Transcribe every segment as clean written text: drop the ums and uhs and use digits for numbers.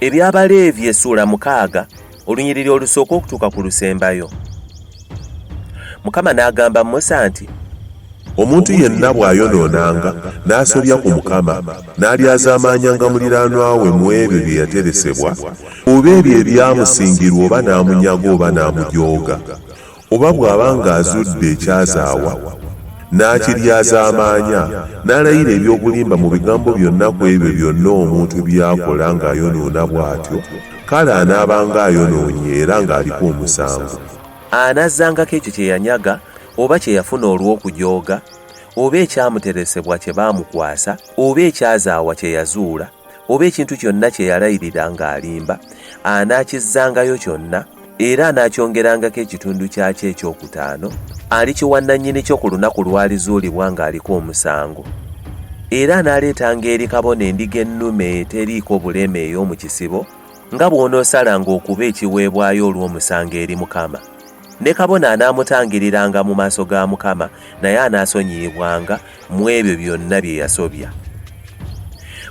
Eby'Abaleevi essula 6 olunyiriri olusooka okutuuka ku lusembayo. Mukama n'agamba Musa nti, omuntu yenna bw'ayonoonanga n'asobya ku Mukama n'alyazaamaanyanga muliraanwa we mu ebyo bye yateresebwa, oba ebyo ebyamusingirwa oba n'amunyaga oba n'amujooga, oba bw'aba ng'azudde ekyazaawa n'akiryazaamaanya n'alayira ebyobulimba mu bigambo byonna ku ebyo byonna omuntu by'akola ng'ayonoona bw'atyo, kale anaabanga ayonoonye era ng'aliko omusango. Anazzangako ekyo kye yanyaga oba kye yafuna olw'okujooga, oba ekyamuteresebwa kye baamukwasa, oba ekyazaawa kye yazuula, oba ekintu kyonna kye yalayirira ng'alimba, anaakizzangayo kyonna era anaakyongerangako ekitundu kyakyo ekyokutaano, alikiwa nnannyini kyo ku lunaku lwalizuulibwa ng'aliko omusango. Era anaaleetanga eri kabona endiga ennume eteriiko buleme ey'omu kisibo, nga bw'onoosalanga okuba ekiweebwayo olw'omusango eri Mukama. Ne kabona anaamutangiriranga mu maaso ga Mukama, naye anaasonyiyibwanga mu ebyo byonna bye yasobya.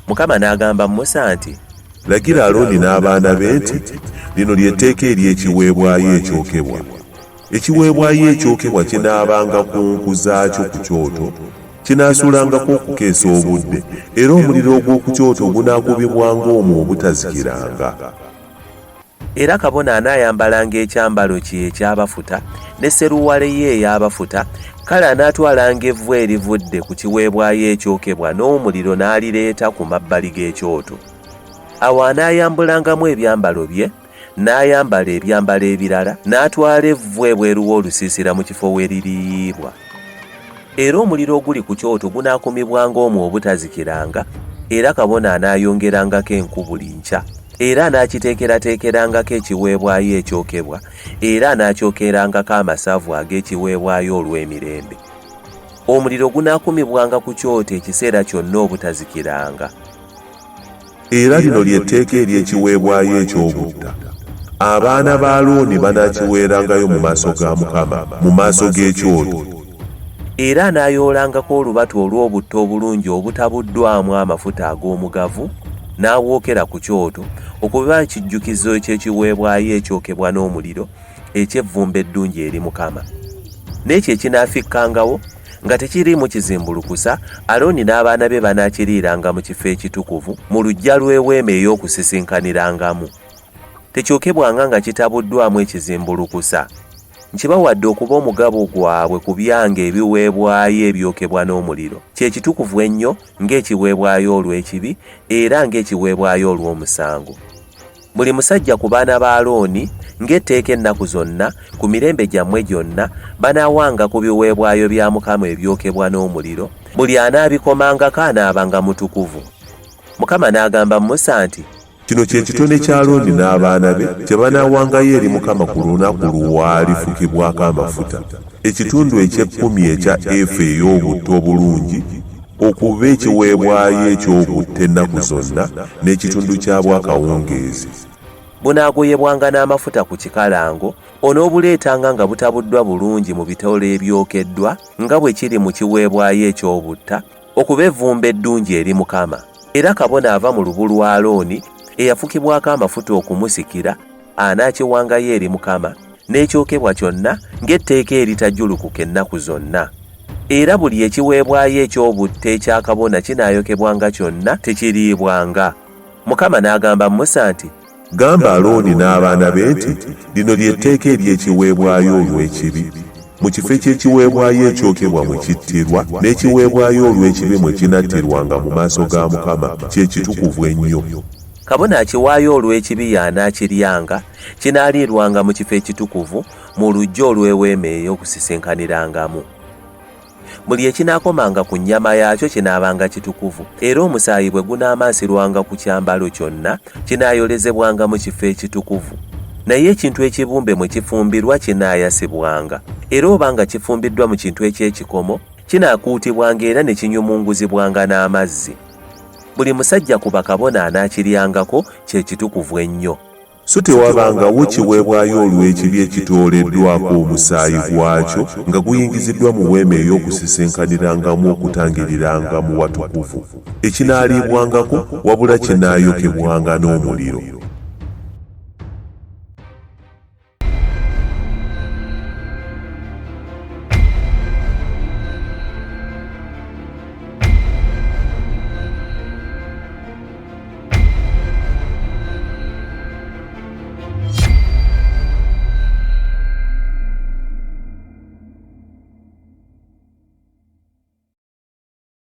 Mukama n'agamba Musa nti, lagira Alooni n'abaana be nti, lino ly'etteeka ery'ekiweebwayo ekyokebwa. Ekiweebwayo ekyokebwa kinaabanga ku nku zaakyo ku kyoto, kinaasuulangako okukeesa obudde, era omuliro ogw'oku kyoto gunaakubibwanga omwo obutazikiranga. Era kabona anaayambalanga ekyambalo kye eky'abafuta ne sseruwale ye ey'abafuta, kale anaatwalanga evvu erivudde ku kiweebwayo ekyokebwa n'omuliro n'alireeta ku mabbali g'ekyoto. Awo anaayambulangamu ebyambalo bye, n'ayambala ebyambalo ebirala, n'atwala evvu ebweru w'olusiisira mu kifo we liriyiibwa. Era omuliro oguli ku kyoto gunaakumibwanga omwo obutazikiranga, era kabona anaayongerangako enku buli nkya, era anaakiteekerateekerangako ekiweebwayo ekyokebwa, era anaakyokerangako amasavu ag'ekiweebwayo olw'emirembe. Omuliro gunaakumibwanga ku kyoto ekiseera kyonna obutazikiranga. Era lino ly'etteeka ery'ekiweebwayo eky'obutta. Abaana ba Alooni banaakiweerangayo mu maaso ga Mukama, mu maaso g'ekyoto. Era anaayoolangako olubatu olw'obutta obulungi obutabuddwamu amafuta ag'omugavu, n'awookera ku kyoto okuba ekijjukizo eky'ekiweebwayo ekyokebwa n'omuliro eky'evvumbe eddungi eri Mukama. N'ekyo ekinaafikkangawo nga tekiriimu kizimbulukusa, Alooni n'abaana be banaakiriiranga mu kifo ekitukuvu mu luggya lw'eweema ey'okusisinkaniramu. Tekyokebwanga nga kitabuddwamu ekizimbulukusa. Nkibawadde okuba omugabo gwabwe ku byange ebiweebwayo ebyokebwa n'omuliro, kye kitukuvu ennyo ng'ekiweebwayo olw'ekibi era ng'ekiweebwayo olw'omusango. Buli musajja ku baana ba Alooni ng'etteeka ennaku zonna ku mirembe gyammwe gyonna banaawanga ku biweebwayo bya Mukama ebyokebwa n'omuliro, buli anaabikomangako anaabanga mutukuvu. Mukama n'agamba Musa nti, kino kye kitone kya Alooni n'abaana be kye banaawangayo eri Mukama ku lunaku lwalifukibwako amafuta, ekitundu eky'ekkumi ekya efa ey'obutta obulungi okuba ekiweebwayo eky'obutta ennaku zonna, n'ekitundu kyabwakawungeezi. Bunaagoyebwanga n'amafuta ku kikalango, onoobuleetanga nga butabuddwa bulungi mu bitole ebyokeddwa nga bwe kiri mu kiweebwayo eky'obutta, okuba evvumbe eddungi eri Mukama. Era kabona ava mu lubu lwa Alooni eyafukibwako amafuta okumusikira anaakiwangayo eri Mukama, n'ekyokebwa kyonna ng'etteeka eritajjulukuka ennaku zonna. Era buli ekiweebwayo eky'obutta ekya kabona kinaayokebwanga kyonna, tekiriibwanga. Mukama n'agamba Musa nti, gamba Alooni n'abaana be nti, lino ly'etteeka ery'ekiweebwayo olw'ekibi. Mu kifo eky'ekiweebwayo ekyokebwa mwe kittirwa, n'ekiweebwayo olw'ekibi mwe kinattirwanga mu maaso ga Mukama, kye kitukuvu ennyo. Kabona akiwaayo olw'ekibi y'anaakiryanga, kinaaliirwanga mu kifo ekitukuvu mu luggya olw'eweema ey'okusisinkaniramu. Buli ekinaakomanga ku nnyama yaakyo kinaabanga kitukuvu, era omusaayi bwe gunaamansirwanga ku kyambalo kyonna kinaayolezebwanga mu kifo ekitukuvu. Naye ekintu ekibumbe mwe kifumbirwa kinaayasibwanga, era obanga kifumbiddwa mu kintu eky'ekikomo kinaakuutibwanga era ne kinyumunguzibwanga n'amazzi. Buli musajja ku bakabona anaakiryangako, kye kitukuvu ennyo. So tewabangawo kiweebwayo olw'ekibi ekitooleddwako omusaayi gwakyo nga guyingiziddwa mu weema ey'okusisinkaniramu okutangiriranga mu watukuvu, ekinaaliibwangako wabula kinaayokebwanga n'omuliro.